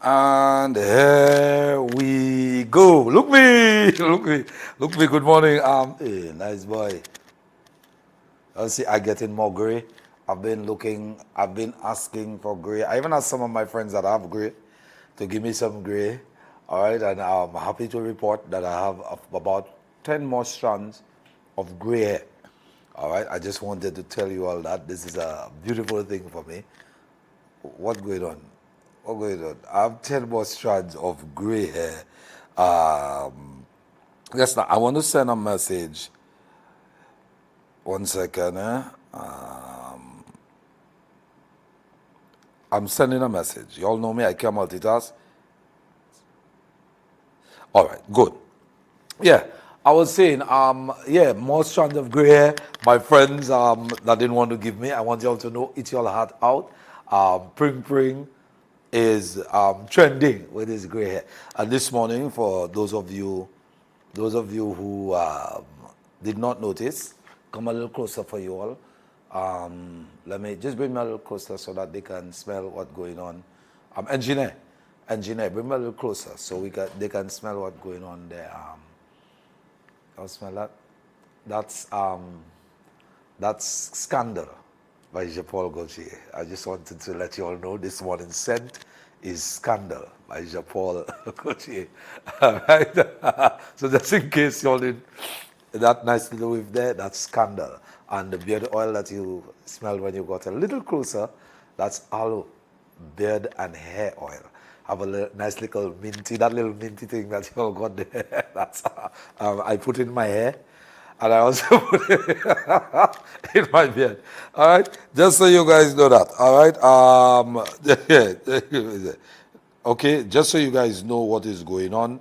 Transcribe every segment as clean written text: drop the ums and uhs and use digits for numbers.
And here we go. Look me, look me. Good morning. Hey, nice boy. Let's see, I getting more gray. I've been asking for gray. I even asked some of my friends that have gray to give me some gray. All right, and I'm happy to report that I have about 10 more strands of gray hair. All right, I just wanted to tell you all that this is a beautiful thing for me. What's going on? What's going on? I have 10 more strands of gray hair. Yes, now I want to send a message. One second, I'm sending a message. You all know me, I can multitask. All right, good. Yeah, I was saying, more strands of gray hair. My friends that didn't want to give me, I want y'all to know, eat your heart out. Pring Pring is trending with his gray hair. And this morning, for those of you who did not notice, come a little closer for you all. Let me just bring me a little closer so that they can smell what's going on. Engineer, bring me a little closer so they can smell what's going on there. I'll smell that. That's Scandal by Jean-Paul Gaultier. I just wanted to let you all know this morning's scent is Scandal by Jean-Paul Gaultier. All right. So just in case you all did that nice little whiff there, that's Scandal. And the beard oil that you smelled when you got a little closer, that's aloe beard and hair oil. Have a nice little minty, that little minty thing that you all got there. That's I put in my hair, and I also put it in my beard. All right, just so you guys know that. All right. Okay, just so you guys know what is going on.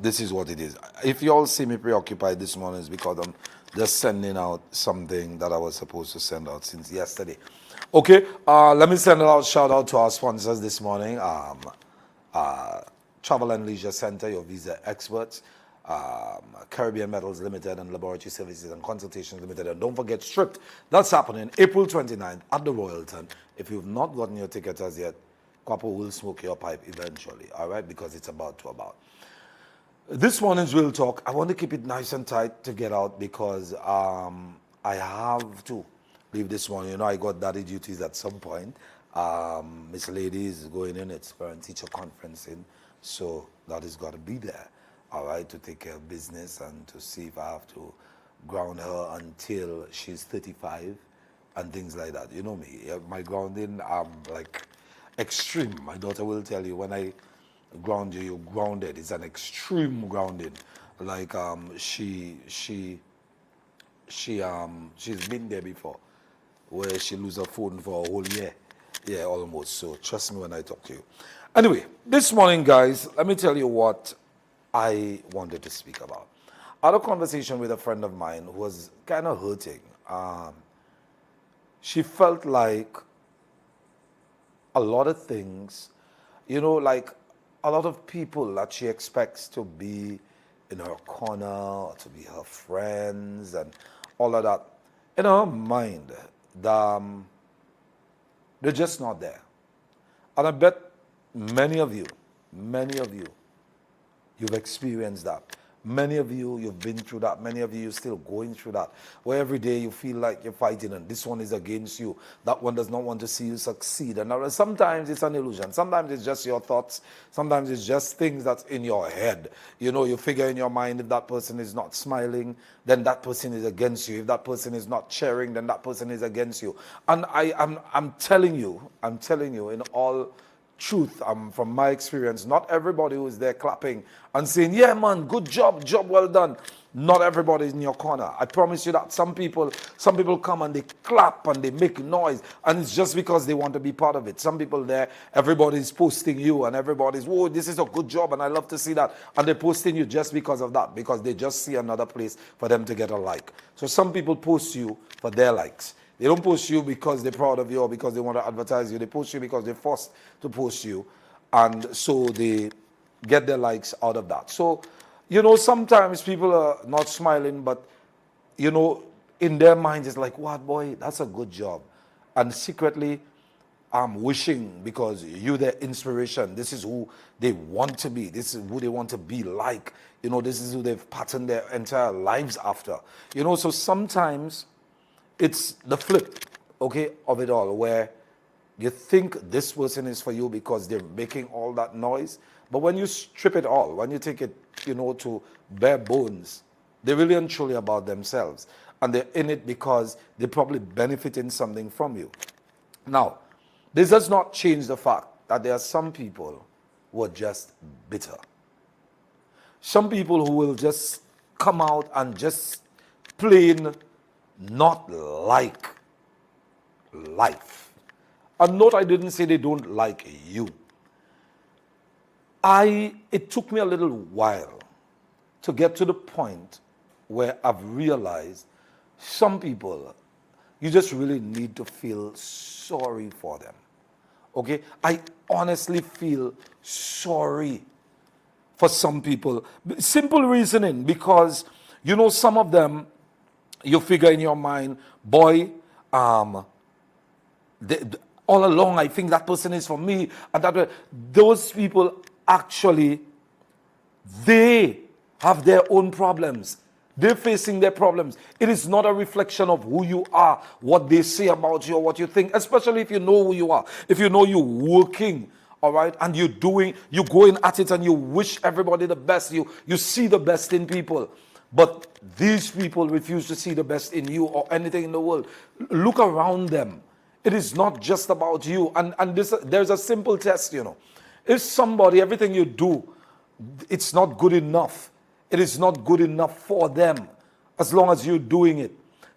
This is what it is. If you all see me preoccupied this morning, it's because I'm just sending out something that I was supposed to send out since yesterday. Okay, let me send out shout out to our sponsors this morning. Travel and Leisure Center, your visa experts. Caribbean Metals Limited and Laboratory Services and Consultations Limited. And don't forget Stripped. That's happening April 29th at the Royalton. If you've not gotten your ticket as yet, Kwapo will smoke your pipe eventually, all right, because it's about to about. This morning's Real Talk, I want to keep it nice and tight to get out because I have to leave this morning. You know, I got daddy duties at some point. Miss Lady is going in, it's parent teacher conferencing, so that is got to be there, all right, to take care of business and to see if I have to ground her until she's 35 and things like that. You know me, my grounding, like extreme. My daughter will tell you, when I ground you, you're grounded. It's an extreme grounding. Like she's been there before, where she lose her phone for a whole year. Yeah, almost. So trust me when I talk to you. Anyway, this morning, guys, let me tell you what I wanted to speak about. I had a conversation with a friend of mine who was kind of hurting. She felt like a lot of things, you know, like a lot of people that she expects to be in her corner, or to be her friends and all of that, in her mind, they're just not there. And I bet many of you, you've experienced that. Many of you, you've been through that. Many of you, you're still going through that. Where every day you feel like you're fighting and this one is against you. That one does not want to see you succeed. And sometimes it's an illusion. Sometimes it's just your thoughts. Sometimes it's just things that's in your head. You know, you figure in your mind, if that person is not smiling, then that person is against you. If that person is not cheering, then that person is against you. And I'm telling you in all truth, from my experience, not everybody who is there clapping and saying, yeah man, good job well done, not everybody is in your corner. I promise you that some people come and they clap and they make noise, and it's just because they want to be part of it. Some people there, everybody's posting you and everybody's, whoa, this is a good job and I love to see that, and they're posting you just because of that, because they just see another place for them to get a like. So some people post you for their likes. They don't post you because they're proud of you or because they want to advertise you. They post you because they're forced to post you. And so they get their likes out of that. So, you know, sometimes people are not smiling, but, you know, in their minds, it's like, what, boy, that's a good job. And secretly, wishing because you're their inspiration. This is who they want to be. This is who they want to be like. This is who they've patterned their entire lives after. So sometimes it's the flip, okay, of it all, where you think this person is for you because they're making all that noise. But when you strip it all, when you take it, to bare bones, they're really and truly about themselves. And they're in it because they probably benefiting something from you. Now, this does not change the fact that there are some people who are just bitter. Some people who will just come out and just plain not like life. And note, I didn't say they don't like you. It took me a little while to get to the point where I've realized some people, you just really need to feel sorry for them. Okay? I honestly feel sorry for some people. Simple reasoning, because some of them, you figure in your mind, boy, all along I think that person is for me, and that those people actually, they have their own problems. They're facing their problems. It is not a reflection of who you are, what they say about you, or what you think, especially if you know who you are. If you know you're working, all right, and you're going at it and you wish everybody the best. You see the best in people. But these people refuse to see the best in you or anything in the world. Look around them. It is not just about you. And there's a simple test, If somebody, everything you do, it's not good enough. It is not good enough for them as long as you're doing it.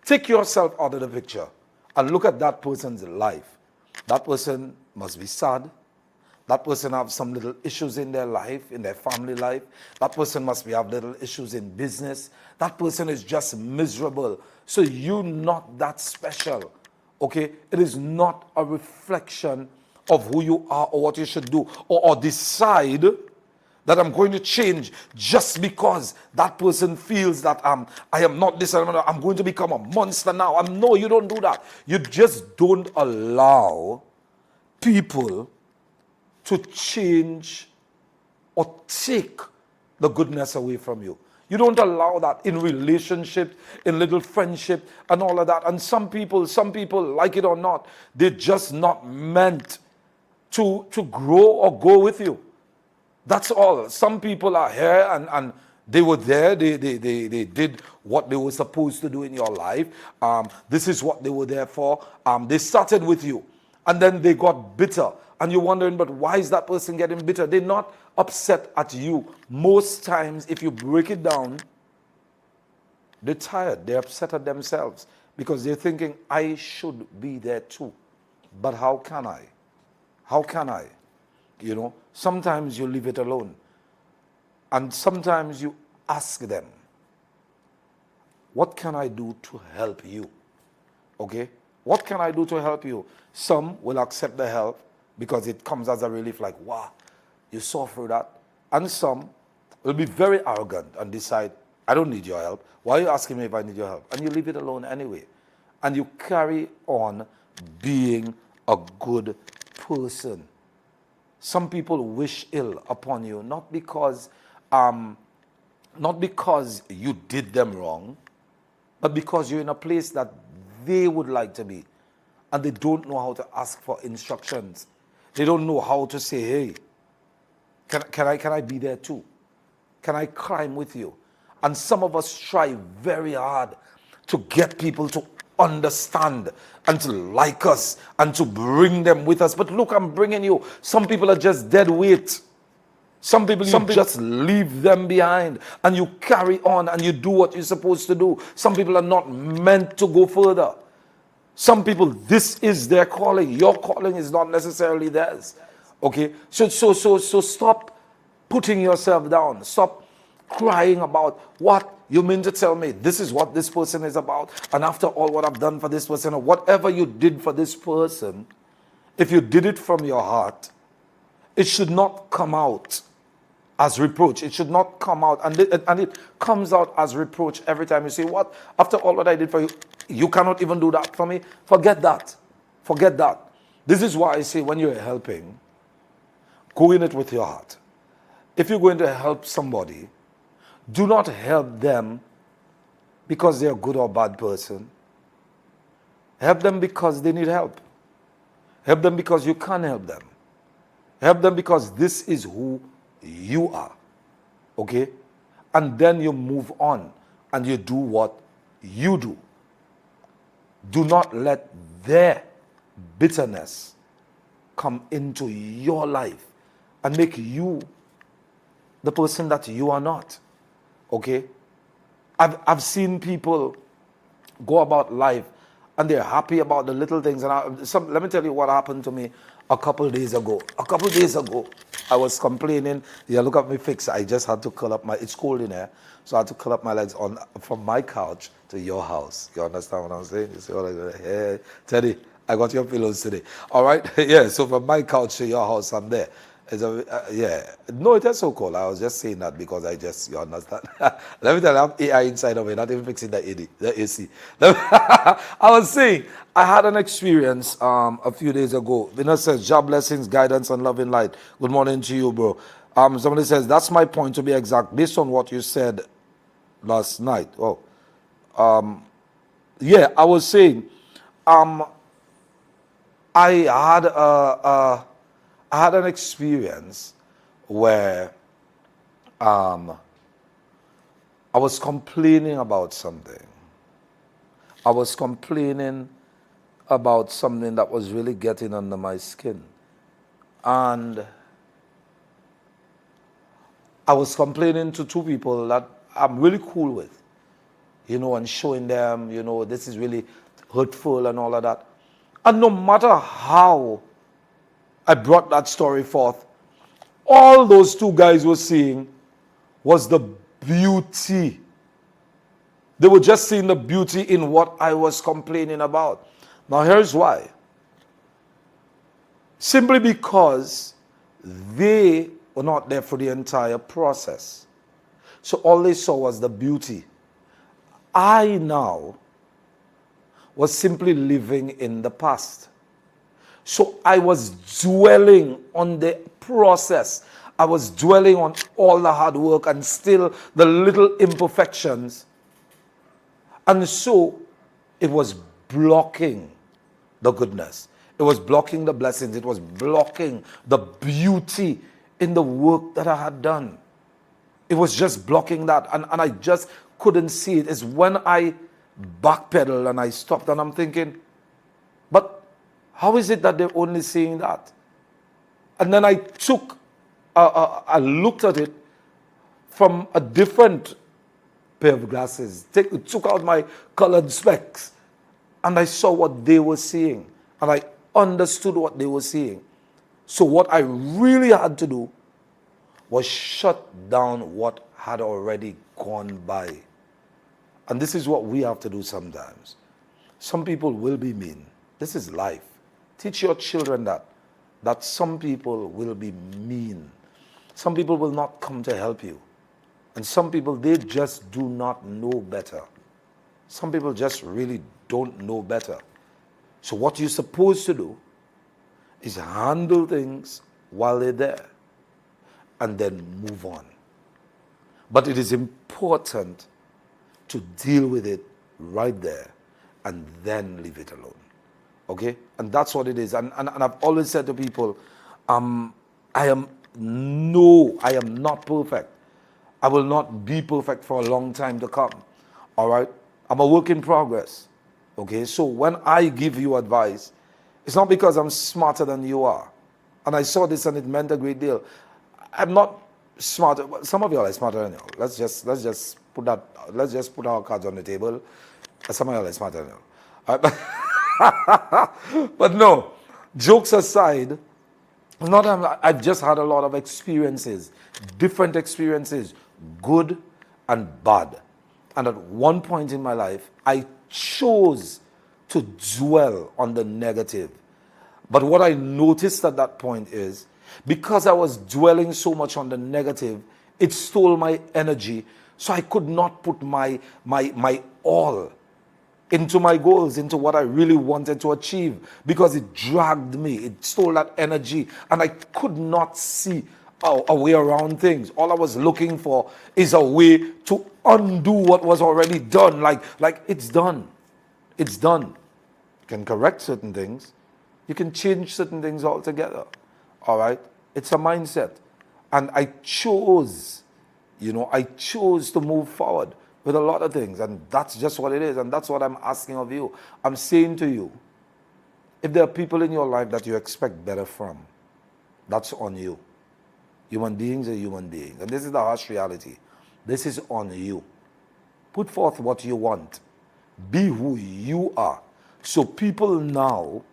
Take yourself out of the picture and look at that person's life. That person must be sad. That person have some little issues in their life, in their family life. That person must have little issues in business. That person is just miserable. So you're not that special, okay? It is not a reflection of who you are or what you should do, or decide that I'm going to change just because that person feels that I am not this, I'm going to become a monster now. No, you don't do that. You just don't allow people to change or take the goodness away from you. You don't allow that in relationships, in little friendship and all of that. And some people, like it or not, they're just not meant to grow or go with you. That's all. Some people are here and they were there. They did what they were supposed to do in your life. This is what they were there for. They started with you and then they got bitter. And you're wondering, but why is that person getting bitter? They're not upset at you. Most times, if you break it down, they're tired. They're upset at themselves because they're thinking, I should be there too. But how can I? How can I? Sometimes you leave it alone. And sometimes you ask them, what can I do to help you? Okay? What can I do to help you? Some will accept the help because it comes as a relief, like, wow, you saw through that. And some will be very arrogant and decide, I don't need your help. Why are you asking me if I need your help? And you leave it alone anyway. And you carry on being a good person. Some people wish ill upon you, not because you did them wrong, but because you're in a place that they would like to be. And they don't know how to ask for instructions. They don't know how to say, hey, can I be there too? Can I climb with you? And some of us try very hard to get people to understand and to like us and to bring them with us. But look, I'm bringing you. Some people are just dead weight. Some people just leave them behind and you carry on and you do what you're supposed to do. Some people are not meant to go further. Some people, this is their calling. Your calling is not necessarily theirs. Okay? So stop putting yourself down. Stop crying about what you mean to tell me. This is what this person is about. And after all what I've done for this person, or whatever you did for this person, if you did it from your heart, it should not come out as reproach. It should not come out. And it comes out as reproach every time you say, what? After all what I did for you, you cannot even do that for me? Forget that. Forget that. This is why I say when you're helping, go in it with your heart. If you're going to help somebody, do not help them because they're a good or bad person. Help them because they need help. Help them because you can help them. Help them because this is who you are. Okay? And then you move on and you do what you do. Do not let their bitterness come into your life and make you the person that you are not. Okay? I've seen people go about life and they're happy about the little things. And let me tell you what happened to me a couple days ago. A couple days ago, I was complaining. Yeah, look at me fix. I just had to curl up my, it's cold in here, so I had to curl up my legs on from my couch to your house. You understand what I'm saying? You see what I'm saying? Hey, Teddy, I got your pillows today. All right? Yeah, so from my couch to your house, I'm there. Yeah. No, it is so cold. I was just saying that because you understand. Let me tell you, I have AI inside of me, not even fixing the AC. I was saying, I had an experience a few days ago. Vinod says, job blessings, guidance, and love in light. Good morning to you, bro. Somebody says, that's my point to be exact, based on what you said last night. Oh, yeah, I was saying, I had an experience where I was complaining about something. I was complaining about something that was really getting under my skin. And I was complaining to two people that I'm really cool with, and showing them, this is really hurtful and all of that. And no matter how I brought that story forth, all those two guys were seeing was the beauty. They were just seeing the beauty in what I was complaining about. Now here's why. Simply because they were not there for the entire process. So all they saw was the beauty. I now was simply living in the past. So I was dwelling on the process. I was dwelling on all the hard work and still the little imperfections. And so it was blocking the goodness. It was blocking the blessings. It was blocking the beauty in the work that I had done. It was just blocking that. And I just couldn't see it. It's when I backpedaled and I stopped and I'm thinking, but how is it that they're only seeing that? And then I looked at it from a different pair of glasses. Took out my colored specs. And I saw what they were seeing. And I understood what they were seeing. So what I really had to do was shut down what had already gone by. And this is what we have to do sometimes. Some people will be mean. This is life. Teach your children that some people will be mean. Some people will not come to help you. And some people, they just do not know better. Some people just really don't know better. So what you're supposed to do is handle things while they're there and then move on. But it is important to deal with it right there and then leave it alone. Okay? And that's what it is. And I've always said to people, I am not perfect. I will not be perfect for a long time to come. All right? I'm a work in progress. Okay? So when I give you advice, it's not because I'm smarter than you are. And I saw this and it meant a great deal. I'm not smarter. Some of y'all are smarter than you. Let's just put our cards on the table. Some of y'all are smarter than you. But no, jokes aside, I've just had a lot of experiences, different experiences, good and bad. And at one point in my life, I chose to dwell on the negative. But what I noticed at that point is, because I was dwelling so much on the negative, it stole my energy. So I could not put my all into my goals, into what I really wanted to achieve, because it dragged me. It stole that energy, and I could not see a way around things. All I was looking for is a way to undo what was already done. Like it's done. It's done. You can correct certain things. You can change certain things altogether. All right? It's a mindset. And I chose to move forward with a lot of things. And that's just what it is. And that's what I'm asking of you. I'm saying to you, if there are people in your life that you expect better from, that's on you. Human beings are human beings. And this is the harsh reality. This is on you. Put forth what you want. Be who you are. So people now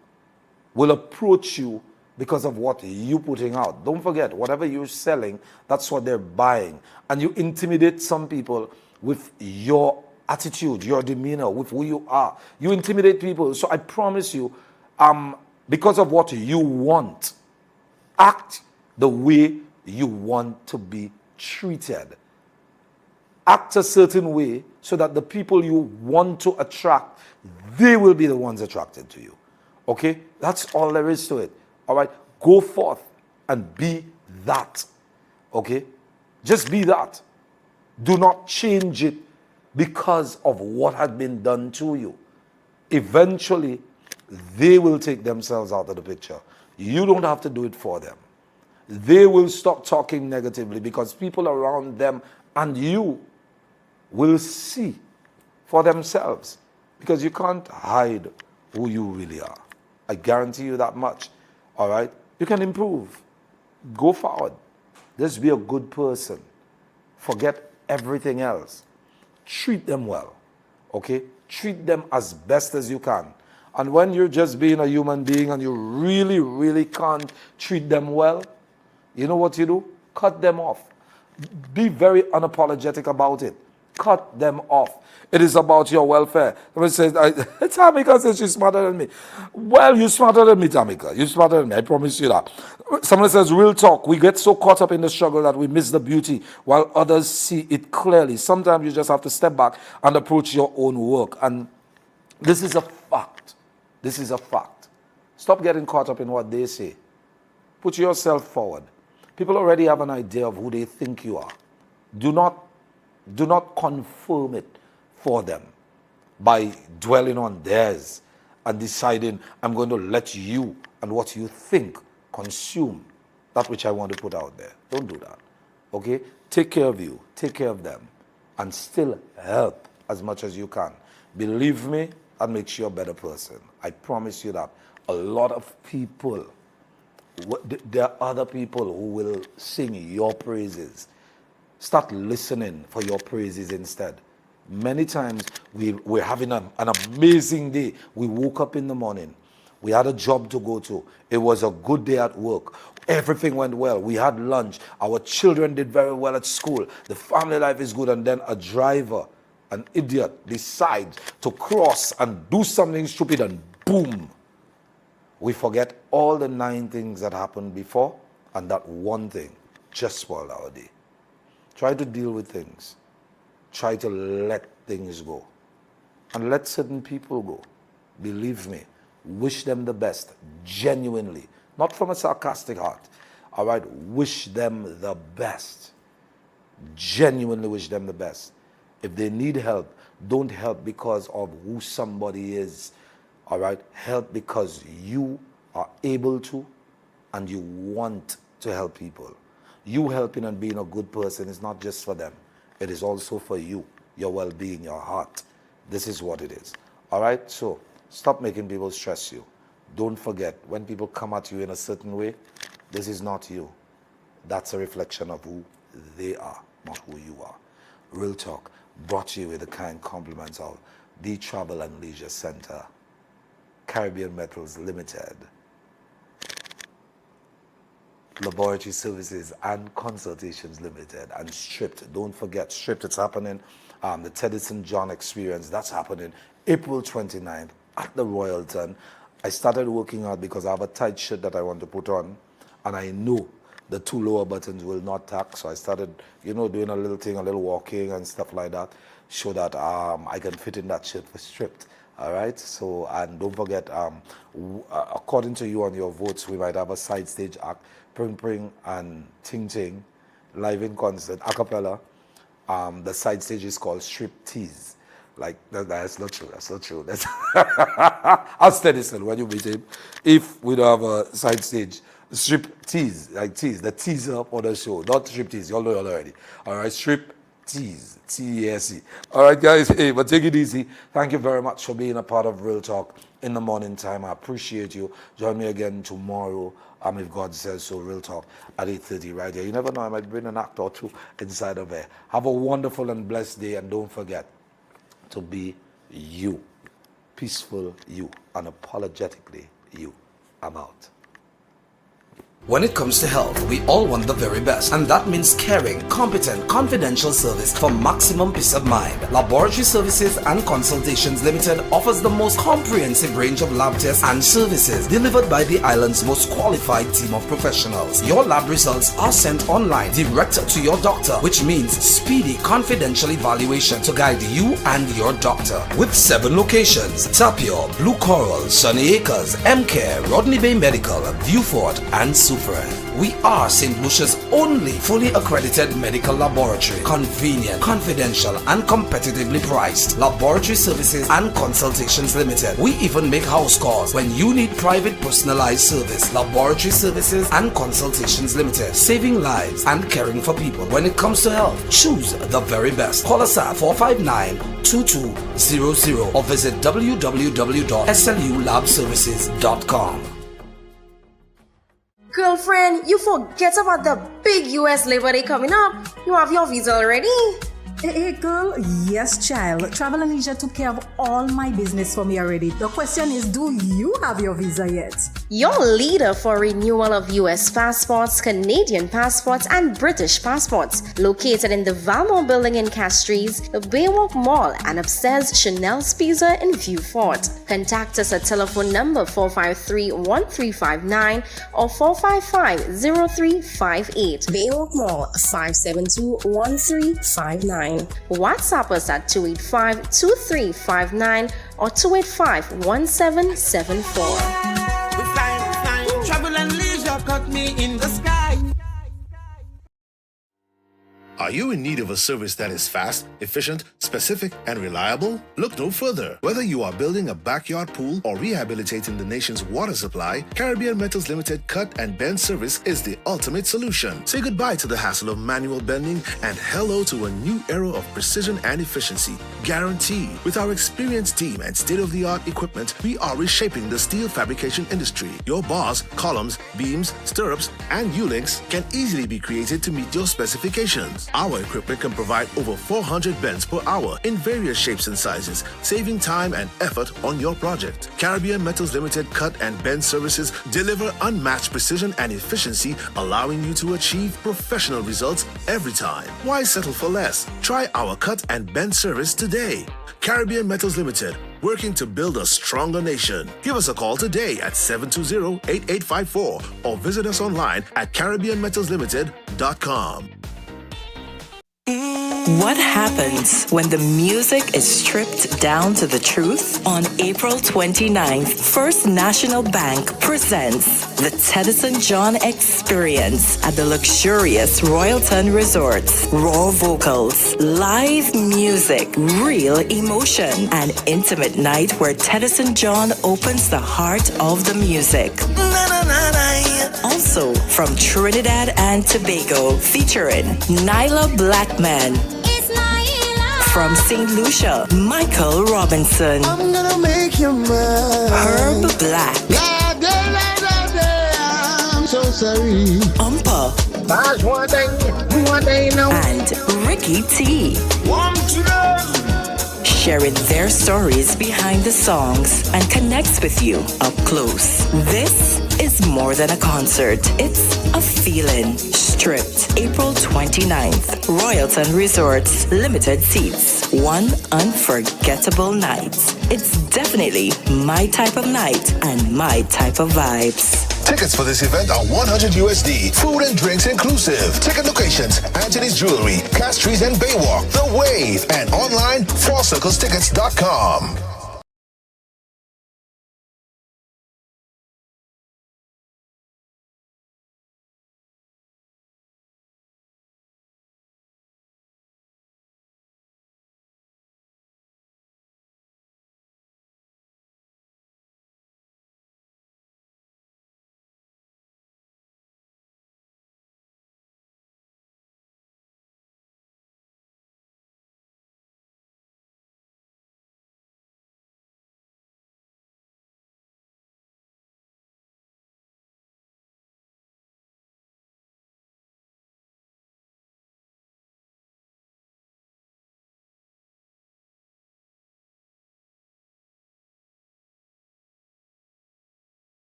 will approach you because of what you're putting out. Don't forget, whatever you're selling, that's what they're buying. And you intimidate some people with your attitude, your demeanor, with who you are. You intimidate people. So I promise you, because of what you want, act the way you want to be treated. Act a certain way so that the people you want to attract, they will be the ones attracted to you. Okay? That's all there is to it. All right? Go forth and be that. Okay? Just be that. Do not change it because of what had been done to you. Eventually, they will take themselves out of the picture. You don't have to do it for them. They will stop talking negatively because people around them and you will see for themselves, because you can't hide who you really are. I guarantee you that much. All right? You can improve. Go forward. Just be a good person. Forget everything else. Treat them well. Okay? Treat them as best as you can. And when you're just being a human being and you really, really can't treat them well, you know what you do? Cut them off. Be very unapologetic about it. Cut them off. It is about your welfare. Someone says, Tamika says she's smarter than me. Well, you're smarter than me, Tamika. You're smarter than me. I promise you that. Someone says, real talk. We get so caught up in the struggle that we miss the beauty while others see it clearly. Sometimes you just have to step back and approach your own work. And this is a fact. This is a fact. Stop getting caught up in what they say. Put yourself forward. People already have an idea of who they think you are. Do not confirm it for them by dwelling on theirs and deciding, I'm going to let you and what you think consume that which I want to put out there. Don't do that. Okay? Take care of you. Take care of them. And still help as much as you can. Believe me, that makes you a better person. I promise you that. A lot of people, there are other people who will sing your praises. Start listening for your praises instead. Many times we're having an amazing day. We woke up in the morning. We had a job to go to. It was a good day at work. Everything went well. We had lunch. Our children did very well at school. The family life is good. And then a driver, an idiot, decides to cross and do something stupid, and boom. We forget all the 9 things that happened before, and that one thing just spoiled our day. Try to deal with things. Try to let things go. And let certain people go. Believe me, wish them the best, genuinely. Not from a sarcastic heart. All right, wish them the best. Genuinely wish them the best. If they need help, don't help because of who somebody is. All right, help because you are able to and you want to help people. You helping and being a good person is not just for them. It is also for you, your well-being, your heart. This is what it is. All right? So stop making people stress you. Don't forget, when people come at you in a certain way, this is not you. That's a reflection of who they are, not who you are. Real Talk brought to you with the kind compliments of the Travel and Leisure Center, Caribbean Metals Limited, Laboratory Services and Consultations Limited, and Stripped. Don't forget, Stripped, it's happening. The Teddyson John Experience, that's happening April 29th at the Royalton. I started working out because I have a tight shirt that I want to put on, and I know the 2 lower buttons will not tack, so I started, doing a little thing, a little walking and stuff like that, so that I can fit in that shirt for Stripped. All right. So, and don't forget, according to you on your votes, we might have a side stage act, Pring Pring and Ting Ting, live in concert, a cappella. The side stage is called Strip Tease. Like, that's not true. That's not true. That's I'll steady still when you meet him. If we don't have a side stage, Strip Tease, like tease, the teaser for the show, not Strip Tease. You all know it already. All right, Strip Tease, T-E-S-E. All right, guys, hey, but take it easy. Thank you very much for being a part of Real Talk in the morning time. I appreciate you. Join me again tomorrow, if God says so, Real Talk at 8:30 right here. You never know, I might bring an act or two inside of there. Have a wonderful and blessed day, and don't forget to be you. Peaceful you, unapologetically you. I'm out. When it comes to health, we all want the very best, and that means caring, competent, confidential service for maximum peace of mind. Laboratory Services and Consultations Limited offers the most comprehensive range of lab tests and services delivered by the island's most qualified team of professionals. Your lab results are sent online direct to your doctor, which means speedy, confidential evaluation to guide you and your doctor. With 7 locations: Tapio, Blue Coral, Sunny Acres, M-Care, Rodney Bay Medical, Viewfort, and Super. We are St. Lucia's only fully accredited medical laboratory. Convenient, confidential, and competitively priced. Laboratory Services and Consultations Limited. We even make house calls when you need private personalized service. Laboratory Services and Consultations Limited. Saving lives and caring for people. When it comes to health, choose the very best. Call us at 459-2200 or visit www.slulabservices.com. Girlfriend, you forget about the big US Labor Day coming up. You have your visa already? Hey, girl. Yes, child. Travel and Leisure took care of all my business for me already. The question is, do you have your visa yet? Your leader for renewal of US passports, Canadian passports, and British passports. Located in the Valmore building in Castries, the Baywalk Mall, and upstairs Chanel's Pizza in Viewfort. Contact us at telephone number 453-1359 or 455-0358. Baywalk Mall, 572-1359. WhatsApp us at 285-2359 or 285-1774. We fly, travel and leisure got me in the sky. Are you in need of a service that is fast, efficient, specific, and reliable? Look no further. Whether you are building a backyard pool or rehabilitating the nation's water supply, Caribbean Metals Limited Cut and Bend service is the ultimate solution. Say goodbye to the hassle of manual bending and hello to a new era of precision and efficiency. Guaranteed. With our experienced team and state-of-the-art equipment, we are reshaping the steel fabrication industry. Your bars, columns, beams, stirrups, and U-links can easily be created to meet your specifications. Our equipment can provide over 400 bends per hour in various shapes and sizes, saving time and effort on your project. Caribbean Metals Limited Cut and Bend services deliver unmatched precision and efficiency, allowing you to achieve professional results every time. Why settle for less? Try our cut and bend service today. Caribbean Metals Limited, working to build a stronger nation. Give us a call today at 720-8854 or visit us online at CaribbeanMetalsLimited.com. What happens when the music is stripped down to the truth? On April 29th, First National Bank presents the Teddyson John Experience at the luxurious Royalton Resorts. Raw vocals, live music, real emotion, an intimate night where Teddyson John opens the heart of the music. Also from Trinidad and Tobago, featuring Nyla Blackman. From St. Lucia, Michael Robinson. I'm gonna make you mine. Herb Black. I'm so sorry. Umpa. That's one day now. And Ricky T. Sharing their stories behind the songs and connects with you up close. This is more than a concert. It's a feeling. Stripped, April 29th. Royalton Resorts, limited seats. One unforgettable night. It's definitely my type of night and my type of vibes. Tickets for this event are $100 USD, food and drinks inclusive. Ticket locations: Anthony's Jewelry, Castries and Baywalk, The Wave, and online, 4circlestickets.com.